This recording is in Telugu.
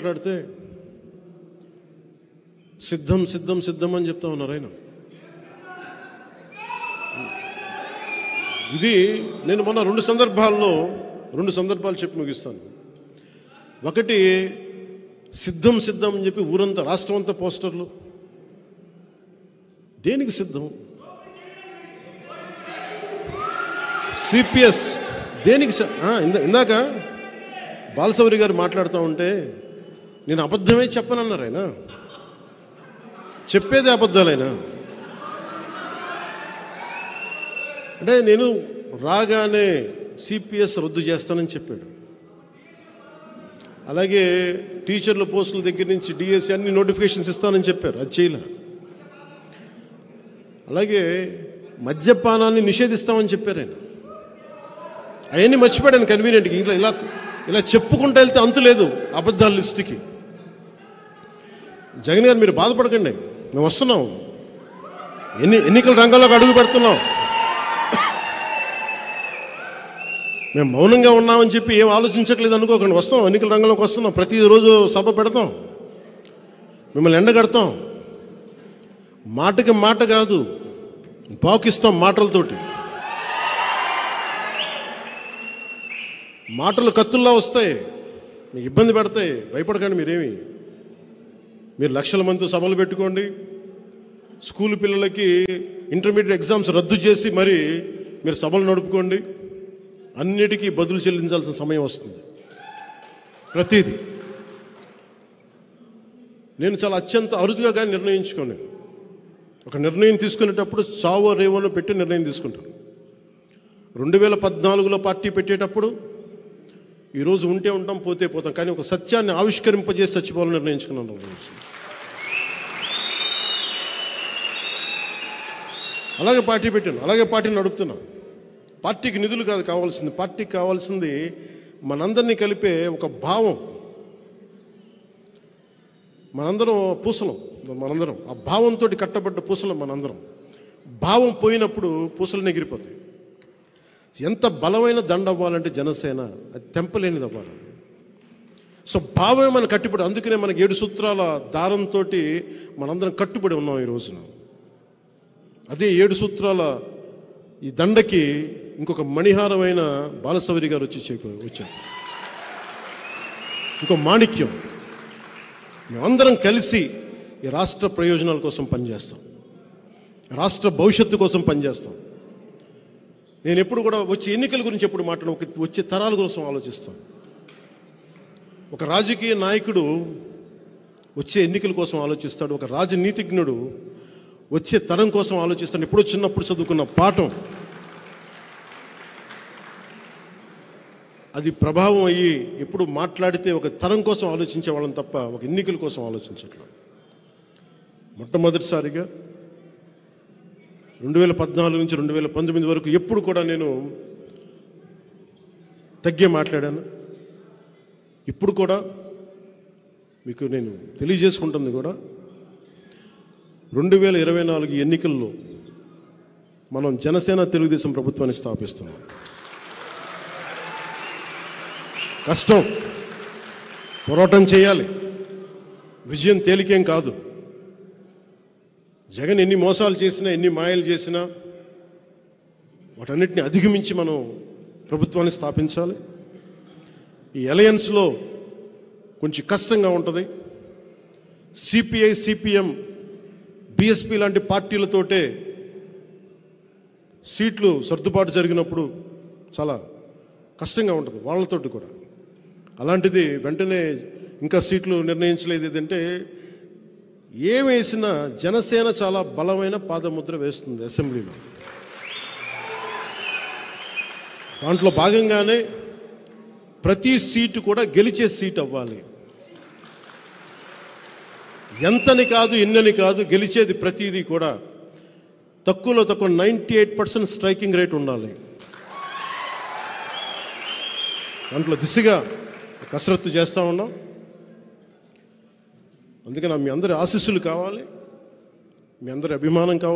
మాట్లాడితే సిద్ధం సిద్ధం సిద్ధం అని చెప్తా ఉన్నారు ఆయన. ఇది నేను మొన్న రెండు సందర్భాలు చెప్పి ముగిస్తాను. ఒకటి, సిద్ధం సిద్ధం అని చెప్పి ఊరంతా రాష్ట్రం అంతా పోస్టర్లు. దేనికి సిద్ధం? సిపిఎస్ దేనికి? ఇందాక బాలశౌరి గారు మాట్లాడుతూ ఉంటే నేను అబద్ధమే చెప్పనన్నారు ఆయన. చెప్పేది అబద్ధాలైనా అంటే నేను రాగానే సిపిఎస్ రద్దు చేస్తానని చెప్పాడు. అలాగే టీచర్ల పోస్టుల దగ్గర నుంచి డిఎస్సి అన్ని నోటిఫికేషన్స్ ఇస్తానని చెప్పారు, అది చేయలే. అలాగే మద్యపానాన్ని నిషేధిస్తామని చెప్పారు ఆయన. అవన్నీ మర్చిపోయాను కన్వీనియంట్గా. ఇలా చెప్పుకుంటూ వెళ్తే అంతు లేదు అబద్ధాల లిస్టుకి. జగన్ గారు మీరు బాధపడకండి, మేము వస్తున్నాం, ఎన్నికల రంగంలోకి అడుగు పెడుతున్నాం. మేము మౌనంగా ఉన్నామని చెప్పి ఏం ఆలోచించట్లేదు అనుకోకండి, వస్తాం, ఎన్నికల రంగంలోకి వస్తున్నాం. ప్రతిరోజు సభ పెడతాం, మిమ్మల్ని ఎండగడతాం. మాటకి మాట కాదు, పాకిస్తాం మాటలతోటి. మాటలు కత్తుల్లా వస్తాయి, మీకు ఇబ్బంది పెడతాయి. భయపడకండి మీరేమి. మీరు లక్షల మందితో సభలు పెట్టుకోండి, స్కూల్ పిల్లలకి ఇంటర్మీడియట్ ఎగ్జామ్స్ రద్దు చేసి మరి మీరు సభలు నడుపుకోండి. అన్నిటికీ బదులు చెల్లించాల్సిన సమయం వస్తుంది ప్రతిదీ. నేను చాలా అత్యంత అరుదుగా కానీ నిర్ణయించుకోండి. ఒక నిర్ణయం తీసుకునేటప్పుడు చావో రేవోను పెట్టి నిర్ణయం తీసుకుంటాను. 2014లో పార్టీ పెట్టేటప్పుడు ఈరోజు ఉంటే ఉంటాం, పోతే పోతాం, కానీ ఒక సత్యాన్ని ఆవిష్కరింపజేసి చచ్చిపోవాలని నిర్ణయించుకున్నాను. అలాగే పార్టీ పెట్టాను, అలాగే పార్టీని నడుపుతున్నాను. పార్టీకి నిధులు కాదు కావాల్సింది, పార్టీకి కావాల్సింది మనందరినీ కలిపే ఒక భావం. మనందరం పూసలం, మనందరం ఆ భావంతో కట్టబడ్డ పూసలం మనందరం. భావం పోయినప్పుడు పూసలు ఎగిరిపోతాయి. ఎంత బలమైన దండ అవ్వాలంటే జనసేన అది తెంపలేనిది అవ్వాలి. సో భావమే మనం కట్టుబడి, అందుకనే మనకి 7 సూత్రాల దారంతో మనందరం కట్టుబడి ఉన్నాం ఈ రోజున. అదే 7 సూత్రాల ఈ దండకి ఇంకొక మణిహారమైన బాలశౌరి గారు వచ్చారు, ఇంకో మాణిక్యం. మేమందరం కలిసి ఈ రాష్ట్ర ప్రయోజనాల కోసం పనిచేస్తాం, రాష్ట్ర భవిష్యత్తు కోసం పనిచేస్తాం. నేను ఎప్పుడు కూడా వచ్చే ఎన్నికల గురించి ఎప్పుడు వచ్చే తరాల కోసం ఆలోచిస్తాను. ఒక రాజకీయ నాయకుడు వచ్చే ఎన్నికల కోసం ఆలోచిస్తాడు, ఒక రాజనీతిజ్ఞుడు వచ్చే తరం కోసం ఆలోచిస్తాడు. ఎప్పుడో చిన్నప్పుడు చదువుకున్న పాఠం అది ప్రభావం అయ్యి ఎప్పుడు మాట్లాడితే ఒక తరం కోసం ఆలోచించే వాళ్ళని తప్ప ఒక ఎన్నికల కోసం ఆలోచించట్లేదు. మొట్టమొదటిసారిగా 2014 నుంచి 2019 వరకు ఎప్పుడు కూడా నేను తగ్గే మాట్లాడాను. ఇప్పుడు కూడా మీకు నేను తెలియజేసుకుంటుంది కూడా 2024 ఎన్నికల్లో మనం జనసేన తెలుగుదేశం ప్రభుత్వాన్ని స్థాపిస్తున్నాం. కష్టం, పోరాటం చేయాలి, విజయం తేలికేం కాదు. జగన్ ఎన్ని మోసాలు చేసినా, ఎన్ని మాయలు చేసినా వాటన్నిటిని అధిగమించి మనం ప్రభుత్వాన్ని స్థాపించాలి. ఈ అలయన్స్లో కొంచెం కష్టంగా ఉంటుంది. సిపిఐ, సిపిఎం, బిఎస్పి లాంటి పార్టీలతోటే సీట్లు సర్దుబాటు జరిగినప్పుడు చాలా కష్టంగా ఉంటుంది వాళ్ళతోటి కూడా. అలాంటిది వెంటనే ఇంకా సీట్లు నిర్ణయించలేదు. ఏదంటే ఏమేసినా జనసేన చాలా బలమైన పాదముద్ర వేస్తుంది అసెంబ్లీలో. దాంట్లో భాగంగానే ప్రతి సీటు కూడా గెలిచే సీట్ అవ్వాలి. ఎంతని కాదు, ఎన్నని కాదు, గెలిచేది ప్రతిదీ కూడా తక్కువలో తక్కువ 98% స్ట్రైకింగ్ రేట్ ఉండాలి. దాంట్లో దిశగా కసరత్తు చేస్తూ ఉన్నాం. అందుకని మీ అందరి ఆశీస్సులు కావాలి, మీ అందరి అభిమానం కావాలి.